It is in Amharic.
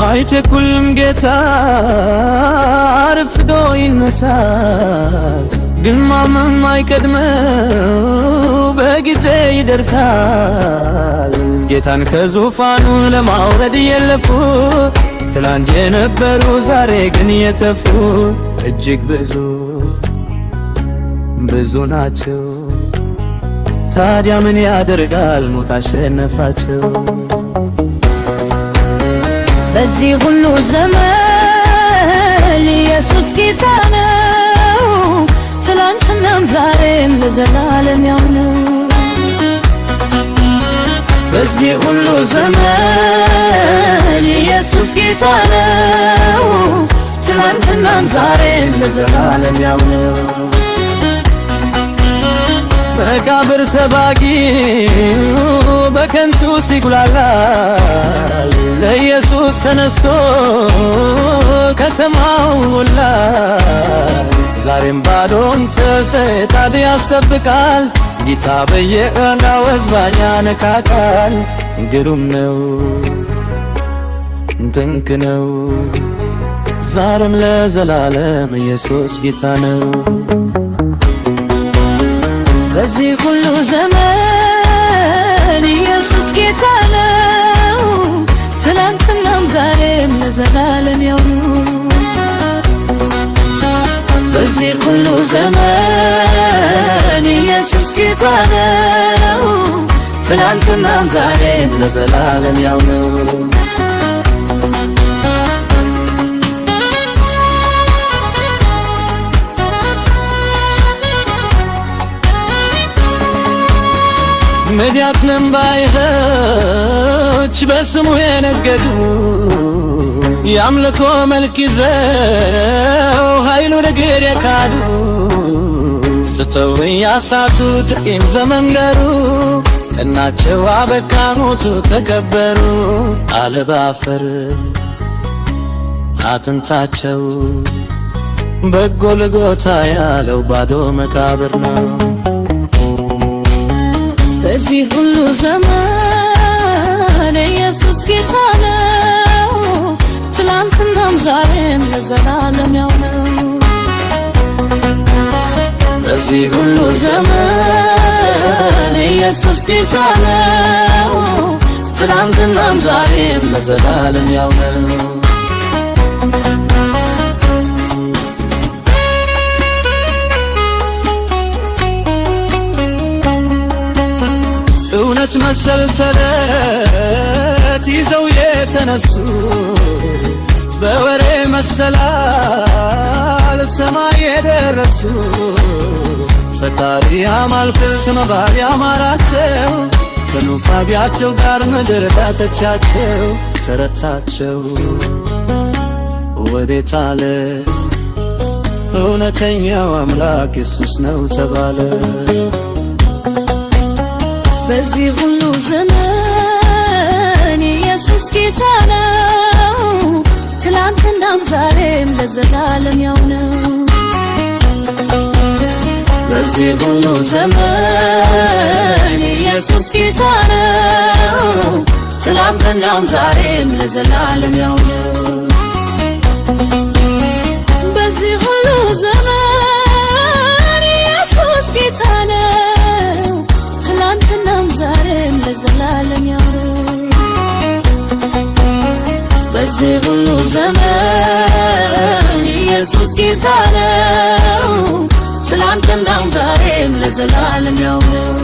አይቸኩልም ጌታ አርፍዶ ይነሳል፣ ግን ማመን አይቀድመው በጊዜ ይደርሳል። ጌታን ከዙፋኑ ለማውረድ የለፉ ትላንት የነበሩ ዛሬ ግን የተፉ እጅግ ብዙ ናቸው። ታዲያ ምን ያደርጋል ሞት አሸነፋቸው። በዚህ ሁሉ ዘመን ኢየሱስ ጌታ ነው፣ ትላንትናም ዛሬም ለዘላለም ያው ነው። በዚህ ሁሉ ዘመን ኢየሱስ ጌታ ነው፣ ትላንትናም ዛሬም ለዘላለም ያው ነው። መቃብር ተባጊው በከንቱ ሲጉላላ ለኢየሱስ ተነስቶ ከተማው ሞላ። ዛሬም ባዶን ተሰጣድ ያስጠብቃል፣ ጌታ በየቀናው ሕዝቡን ያነቃቃል። ግሩም ነው ድንቅ ነው፣ ዛሬም ለዘላለም ኢየሱስ ጌታ ነው። በዚህ ሁሉ ዘመን ኢየሱስ ጌታ ነው፣ ትላንትናም ዛሬም ለዘላለም ያው ነው። በዚህ ሁሉ ዘመን ኢየሱስ ጌታ ነው፣ ትላንትናም ዛሬም ለዘላለም ያው ነው። መዲያት ለምባይቶች በስሙ የነገዱ የአምልኮ መልክ ይዘው ኃይሉን እግር የካዱ ስተው ያሳቱ ጥቂም ዘመንገሩ ቀናቸው አበቃ ሞቱ ተከበሩ። አለባፈር አጥንታቸው በጎልጎታ ያለው ባዶ መቃብር ነው። በዚህ ሁሉ ዘመን ኢየሱስ ጌታ ነው፣ ትላንትናም ዛሬም ለዘላለም ያው ነው። በዚህ ሁሉ ዘመን ኢየሱስ ጌታ ነው፣ ትላንትናም ዛሬም ለዘላለም ያው ነው። እውነት መሰል ተረት ይዘው የተነሱ በወሬ መሰላል ሰማይ የደረሱ ፈጣሪ አማልክት መባል ያማራቸው ከኑፋቢያቸው ጋር ምድር ዳተቻቸው። ተረታቸው ወዴት አለ እውነተኛው አምላክ ኢየሱስ ነው ተባለ። በዚህ ሁሉ ዘመን ኢየሱስ ጌታ ነው፣ ትላንትናም ዛሬም ለዘላለም ያው ነው። በዚህ ሁሉ ዘመን ኢየሱስ ጌታ ነው፣ ትላንትናም ዛሬም ለዘላለም ያው ነው። በዚህ ሁሉ ዘመን ኢየሱስ ጌታ ነው፣ ትላንትናም ዛሬም ለዘላለም ያው ነው። በዚህ ሁሉ ዘመን ኢየሱስ ጌታ ነው፣ ትላንትናም ዛሬም ለዘላለም ያው ነው።